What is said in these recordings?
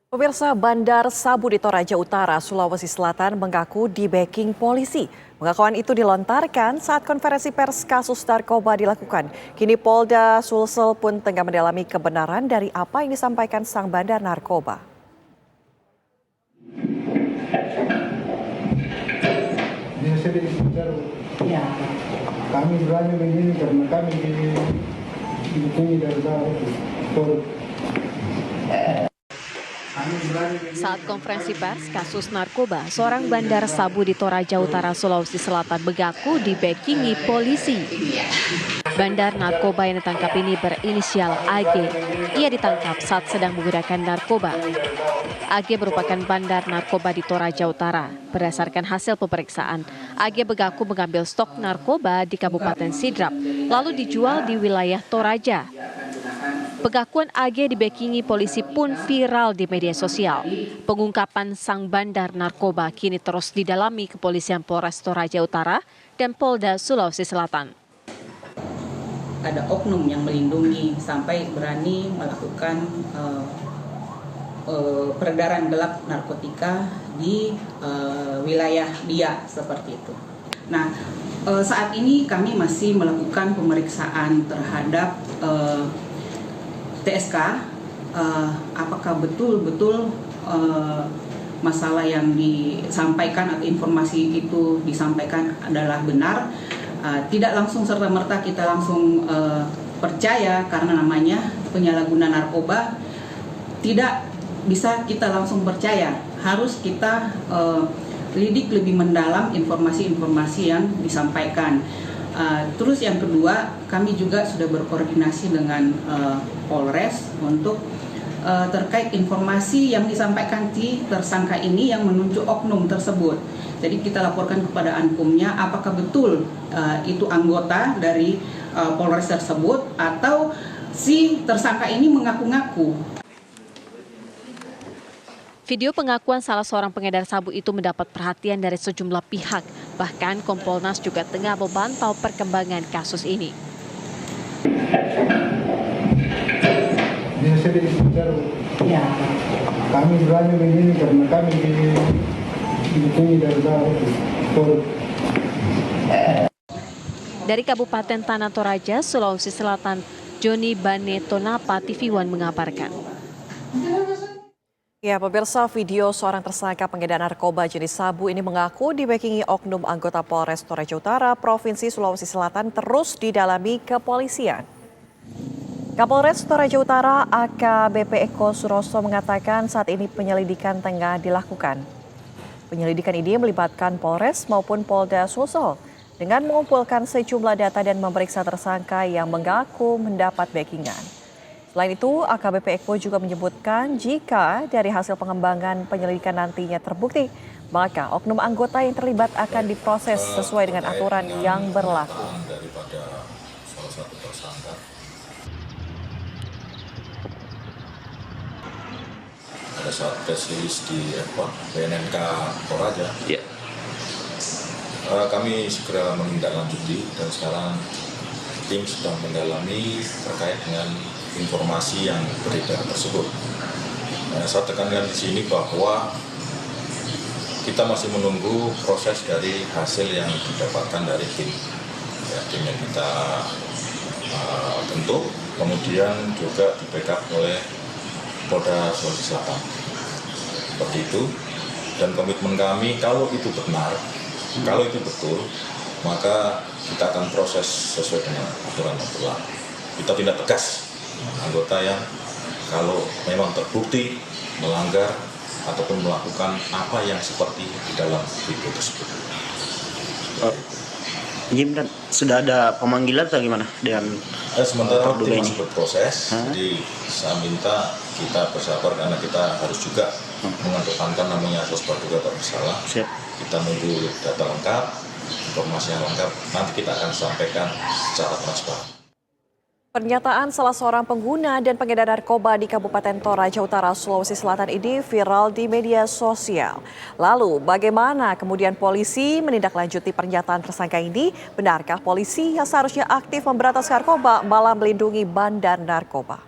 Pemirsa, Bandar Sabu di Toraja Utara, Sulawesi Selatan mengaku di-backing polisi. Pengakuan itu dilontarkan saat konferensi pers kasus narkoba dilakukan. Kini Polda Sulsel pun tengah mendalami kebenaran dari apa yang disampaikan sang bandar narkoba. Ya. Kami berani begini karena kami ini dari Saat konferensi pers kasus narkoba, seorang bandar Sabu di Toraja Utara, Sulawesi Selatan mengaku di-backingi polisi. Bandar narkoba yang ditangkap ini berinisial AG. Ia ditangkap saat sedang menggunakan narkoba. AG merupakan bandar narkoba di Toraja Utara. Berdasarkan hasil pemeriksaan, AG mengaku mengambil stok narkoba di Kabupaten Sidrap, lalu dijual di wilayah Toraja. Pengakuan AG di-backingi polisi pun viral di media sosial. Pengungkapan sang bandar narkoba kini terus didalami Kepolisian Polres Toraja Utara dan Polda Sulawesi Selatan. Ada oknum yang melindungi sampai berani melakukan peredaran gelap narkotika di wilayah dia seperti itu. Nah, saat ini kami masih melakukan pemeriksaan terhadap TSK, apakah betul-betul masalah yang disampaikan atau informasi itu disampaikan adalah benar. Tidak langsung serta-merta kita langsung percaya karena namanya penyalahguna narkoba, tidak bisa kita langsung percaya. Harus kita lidik lebih mendalam informasi-informasi yang disampaikan. Terus yang kedua, kami juga sudah berkoordinasi dengan Polres untuk terkait informasi yang disampaikan si tersangka ini yang menunjuk oknum tersebut. Jadi kita laporkan kepada Ankumnya apakah betul itu anggota dari Polres tersebut atau si tersangka ini mengaku-ngaku. Video pengakuan salah seorang pengedar sabu itu mendapat perhatian dari sejumlah pihak. Bahkan Kompolnas juga tengah memantau perkembangan kasus ini. Ya. Kami berani begini karena kami ini dari Dari Kabupaten Tanah Toraja, Sulawesi Selatan, Joni Bane Tonapa TV One mengabarkan. Ya, pemirsa, video seorang tersangka pengedar narkoba jenis sabu ini mengaku di-backingi oknum anggota Polres Toraja Utara, Provinsi Sulawesi Selatan terus didalami kepolisian. Kapolres Toraja Utara AKBP Eko Suroso mengatakan saat ini penyelidikan tengah dilakukan. Penyelidikan ini melibatkan Polres maupun Polda Sulsel dengan mengumpulkan sejumlah data dan memeriksa tersangka yang mengaku mendapat backingan. Selain itu, AKBP Eko juga menyebutkan jika dari hasil pengembangan penyelidikan nantinya terbukti, maka oknum anggota yang terlibat akan diproses sesuai dengan aturan yang berlaku. Daripada salah satu tersangka. Pada saat press release di BNNK Toraja, kami segera menindaklanjuti dan sekarang tim sedang mendalami terkait dengan informasi yang beredar tersebut. Saya tekankan di sini bahwa kita masih menunggu proses dari hasil yang didapatkan dari tim yang kita bentuk, kemudian juga di-backup oleh Polda Sulawesi Selatan. Seperti itu, dan komitmen kami kalau itu benar, kalau itu betul, maka kita akan proses sesuai dengan aturan yang berlaku. Kita tindak tegas anggota yang kalau memang terbukti melanggar ataupun melakukan apa yang seperti di dalam video tersebut. Dan sudah ada pemanggilan atau gimana dengan sementara tim masih berproses, jadi saya minta kita bersabar karena kita harus juga mengedepankan namanya asas praduga tak bersalah. Kita nunggu data lengkap, informasi yang lengkap, nanti kita akan sampaikan secara transparan. Pernyataan salah seorang pengguna dan pengedar narkoba di Kabupaten Toraja Utara, Sulawesi Selatan ini viral di media sosial. Lalu, bagaimana kemudian polisi menindaklanjuti pernyataan tersangka ini? Benarkah polisi yang seharusnya aktif memberantas narkoba malah melindungi bandar narkoba?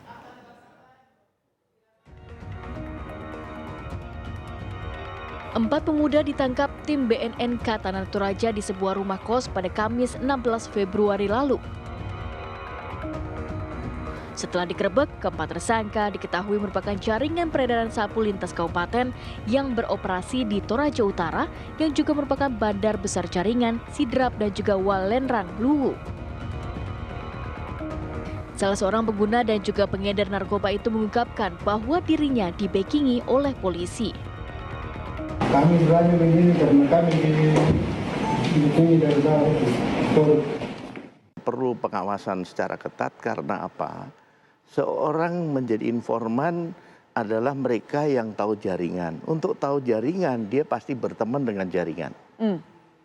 4 pemuda ditangkap tim BNNK Tanah Toraja di sebuah rumah kos pada Kamis 16 Februari lalu. Setelah digerebek, keempat tersangka diketahui merupakan jaringan peredaran sabu lintas kabupaten yang beroperasi di Toraja Utara yang juga merupakan bandar besar jaringan Sidrap dan juga Walenrang Luwu. Salah seorang pengguna dan juga pengedar narkoba itu mengungkapkan bahwa dirinya dibackingi oleh polisi. Kami berani begini karena kami dibackingi dari Polri. Perlu pengawasan secara ketat karena apa? Seorang menjadi informan adalah mereka yang tahu jaringan. Untuk tahu jaringan, dia pasti berteman dengan jaringan.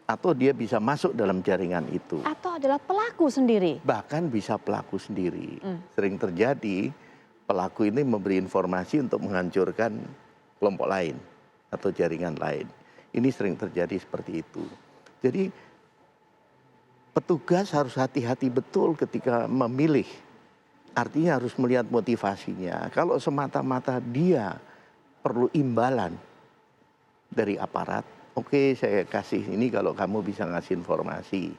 Atau dia bisa masuk dalam jaringan itu. Atau adalah pelaku sendiri. Bahkan bisa pelaku sendiri. Sering terjadi pelaku ini memberi informasi untuk menghancurkan kelompok lain atau jaringan lain. Ini sering terjadi seperti itu. Jadi petugas harus hati-hati betul ketika memilih. Artinya harus melihat motivasinya. Kalau semata-mata dia perlu imbalan dari aparat, oke, saya kasih ini kalau kamu bisa ngasih informasi.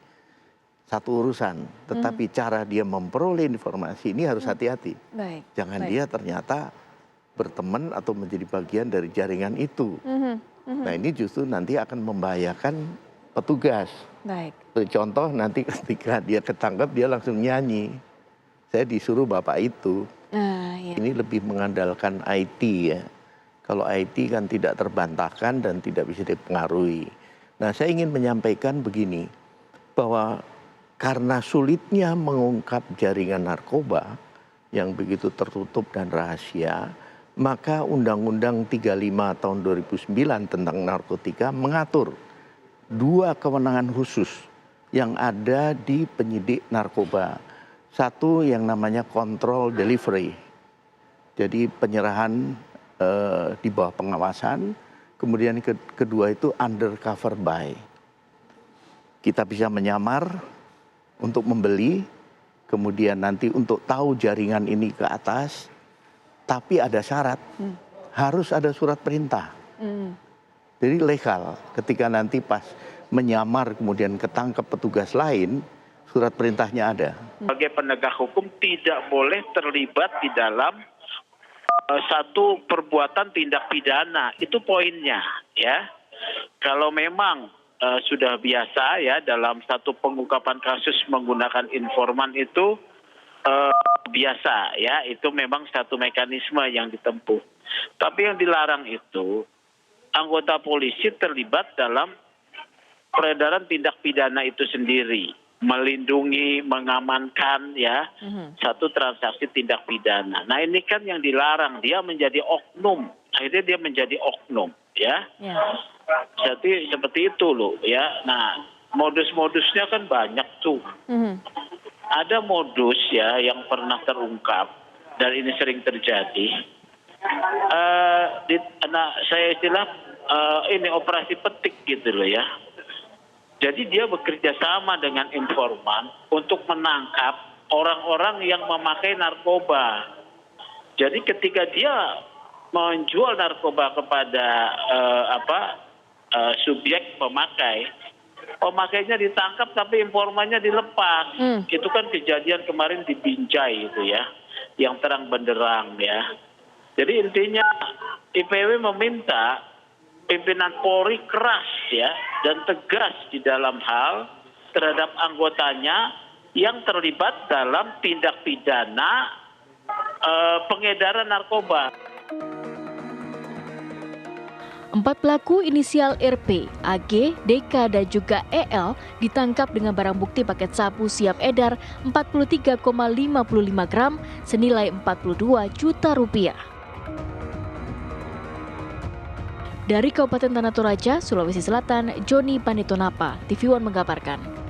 Satu urusan, tetapi cara dia memperoleh informasi ini harus hati-hati. Jangan dia ternyata berteman atau menjadi bagian dari jaringan itu. Nah ini justru nanti akan membahayakan petugas. Contoh nanti ketika dia ketangkep dia langsung nyanyi. Saya disuruh bapak itu. Ini lebih mengandalkan IT ya. Kalau IT kan tidak terbantahkan dan tidak bisa dipengaruhi. Nah saya ingin menyampaikan begini. Bahwa karena sulitnya mengungkap jaringan narkoba yang begitu tertutup dan rahasia, maka Undang-Undang 35 tahun 2009 tentang narkotika mengatur 2 kewenangan khusus yang ada di penyidik narkoba. Satu yang namanya kontrol delivery, jadi penyerahan di bawah pengawasan. Kemudian kedua itu undercover buy. Kita bisa menyamar untuk membeli, kemudian nanti untuk tahu jaringan ini ke atas, tapi ada syarat, harus ada surat perintah. Jadi legal, ketika nanti pas menyamar kemudian ketangkep petugas lain, surat perintahnya ada. Sebagai penegak hukum tidak boleh terlibat di dalam satu perbuatan tindak pidana, itu poinnya ya. Kalau memang sudah biasa ya dalam satu pengungkapan kasus menggunakan informan itu biasa ya, itu memang satu mekanisme yang ditempuh. Tapi yang dilarang itu anggota polisi terlibat dalam peredaran tindak pidana itu sendiri. Melindungi, mengamankan ya satu transaksi tindak pidana. Nah ini kan yang dilarang, dia menjadi oknum, akhirnya dia menjadi oknum ya. Jadi seperti itu loh ya. Nah modus-modusnya kan banyak tuh. Ada modus ya yang pernah terungkap dan ini sering terjadi. Saya istilah ini operasi petik gitu loh ya. Jadi dia bekerja sama dengan informan untuk menangkap orang-orang yang memakai narkoba. Jadi ketika dia menjual narkoba kepada subjek pemakai, pemakainya ditangkap tapi informannya dilepas. Itu kan kejadian kemarin di Binjai itu ya, yang terang benderang ya. Jadi intinya IPW meminta pimpinan Polri keras ya dan tegas di dalam hal terhadap anggotanya yang terlibat dalam tindak pidana pengedaran narkoba. 4 pelaku inisial RP, AG, DK, dan juga EL ditangkap dengan barang bukti paket sabu siap edar 43,55 gram senilai 42 juta rupiah. Dari Kabupaten Tanah Toraja, Sulawesi Selatan, Joni Panitonapa, TV One mengabarkan.